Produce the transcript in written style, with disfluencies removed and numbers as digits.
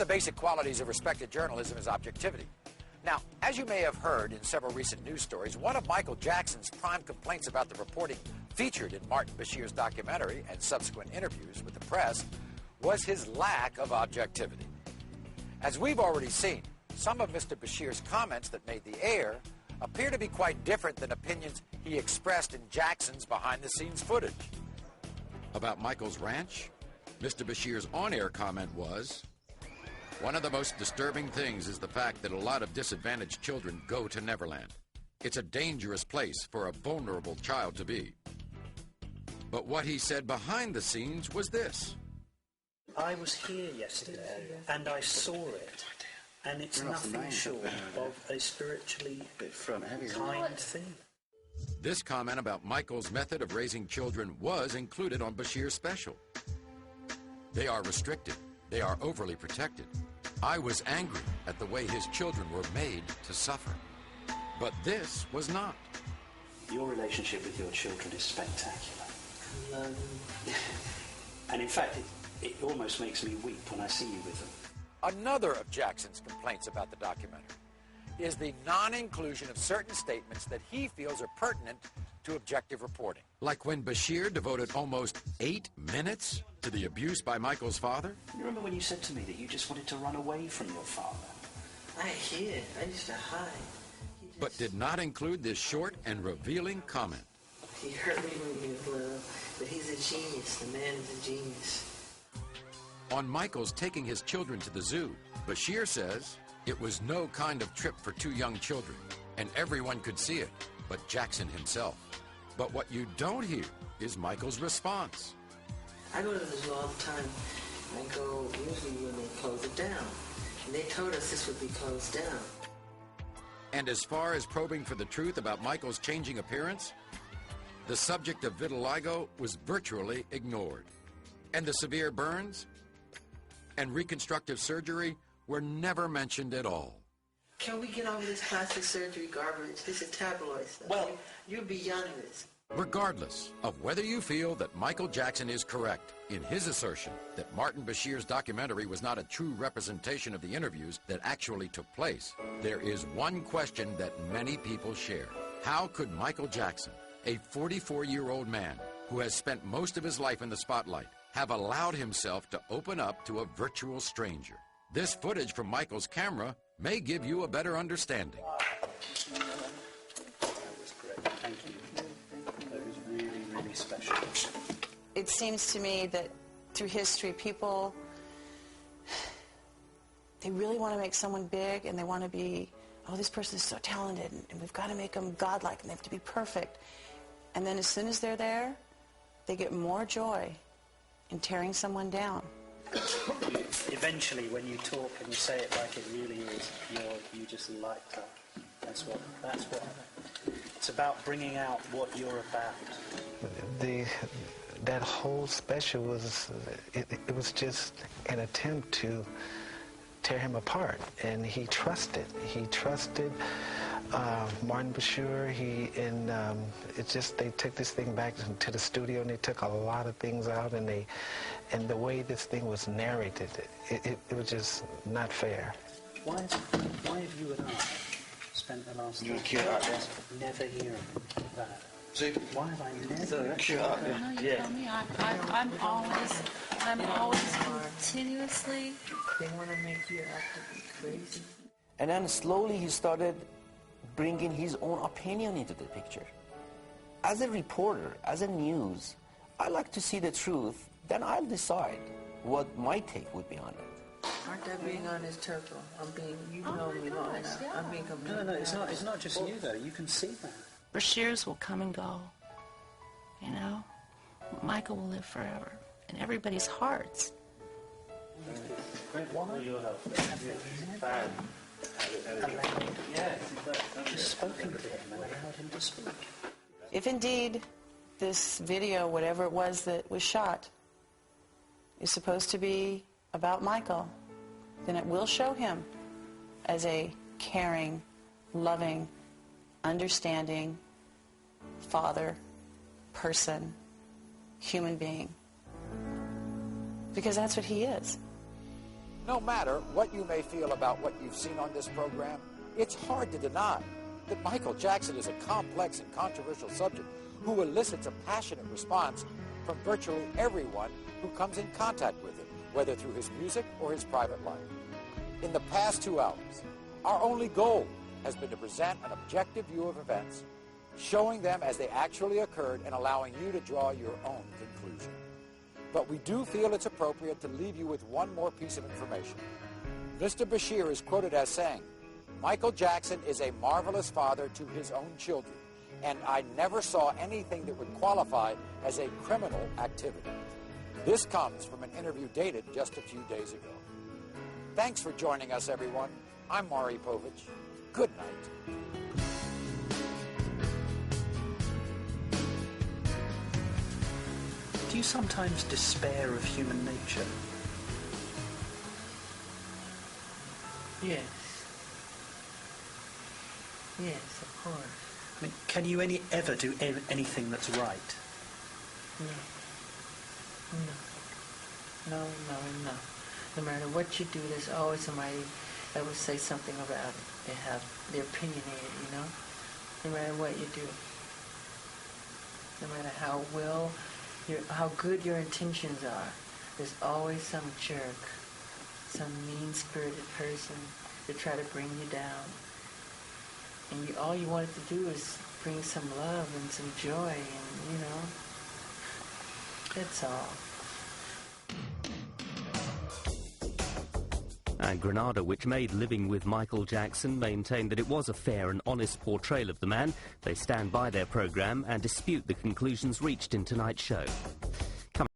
of the basic qualities of respected journalism is objectivity. Now, as you may have heard in several recent news stories, one of Michael Jackson's prime complaints about the reporting featured in Mártin Bashír's documentary and subsequent interviews with the press was his lack of objectivity. As we've already seen, some of Mr. Bashír's comments that made the air appear to be quite different than opinions he expressed in Jackson's behind-the-scenes footage. About Michael's ranch, Mr. Bashír's on-air comment was, "One of the most disturbing things is the fact that a lot of disadvantaged children go to Neverland. It's a dangerous place for a vulnerable child to be." But what he said behind the scenes was this. I was here yesterday and I saw it, and it's nothing short of a spiritually kind thing. This comment about Michael's method of raising children was included on Bashír's special. They are restricted. They are overly protected. I was angry at the way his children were made to suffer. But this was not. Your relationship with your children is spectacular. I love you. And in fact, it almost makes me weep when I see you with them. Another of Jackson's complaints about the documentary is the non-inclusion of certain statements that he feels are pertinent to objective reporting. Like when Bashír devoted almost 8 minutes to the abuse by Michael's father? You remember when you said to me that you just wanted to run away from your father? I hid. I used to hide. But did not include this short and revealing comment. He hurt me with his love, but he's a genius. The man is a genius. On Michael's taking his children to the zoo, Bashír says it was no kind of trip for 2 young children, and everyone could see it, but Jackson himself. But what you don't hear is Michael's response. I go to the zoo all the time. I go usually when they close it down. And they told us this would be closed down. And as far as probing for the truth about Michael's changing appearance, the subject of vitiligo was virtually ignored. And the severe burns and reconstructive surgery were never mentioned at all. Can we get over this plastic surgery garbage? This is tabloid stuff. Well, you're beyond this. Regardless of whether you feel that Michael Jackson is correct in his assertion that Mártin Bashír's documentary was not a true representation of the interviews that actually took place, there is one question that many people share. How could Michael Jackson, a 44-year-old man who has spent most of his life in the spotlight, have allowed himself to open up to a virtual stranger? This footage from Michael's camera may give you a better understanding. That was great. Thank you. That was really, really special. It seems to me that through history, people, they really want to make someone big, and they want to be, oh, this person is so talented, and we've got to make them godlike, and they have to be perfect. And then as soon as they're there, they get more joy in tearing someone down. Eventually, when you talk and you say it like it really is, you just light up. That's what. It's about bringing out what you're about. That whole special was, it was just an attempt to tear him apart, and he trusted Mártin Bashír. They took this thing back to the studio, and they took a lot of things out, and the way this thing was narrated, it was just not fair. Why have you and I spent the last 2 years never hearing that? Why have I never? No, you tell me. I'm always continuously. They want to make you act crazy. And then slowly he started bringing his own opinion into the picture. As a reporter, as a news, I like to see the truth, then I'll decide what my take would be on it. Aren't that being honest, Turtle? You know me long enough. I'm being completely No, it's not just you, though. You can see that. Bashír's will come and go, you know? Michael will live forever in everybody's hearts. Just spoken to him and allowed him to speak. If indeed this video, whatever it was that was shot, is supposed to be about Michael, then it will show him as a caring, loving, understanding father, person, human being. Because that's what he is. No matter what you may feel about what you've seen on this program, it's hard to deny that Michael Jackson is a complex and controversial subject who elicits a passionate response from virtually everyone who comes in contact with him, whether through his music or his private life. In the past 2 hours, our only goal has been to present an objective view of events, showing them as they actually occurred and allowing you to draw your own conclusion. But we do feel it's appropriate to leave you with one more piece of information. Mr. Bashir is quoted as saying, "Michael Jackson is a marvelous father to his own children, and I never saw anything that would qualify as a criminal activity." This comes from an interview dated just a few days ago. Thanks for joining us, everyone. I'm Móri Pόβιτς. Good night. Do you sometimes despair of human nature? Yes. Yes, of course. I mean, can you ever do anything that's right? No. No. No matter what you do, there's always somebody that will say something about it. They have their opinionated, you know? No matter what you do. No matter how good your intentions are, there's always some jerk, some mean-spirited person to try to bring you down. And all you wanted to do is bring some love and some joy, and, you know, that's all. And Granada, which made Living with Michael Jackson, maintained that it was a fair and honest portrayal of the man. They stand by their programme and dispute the conclusions reached in tonight's show.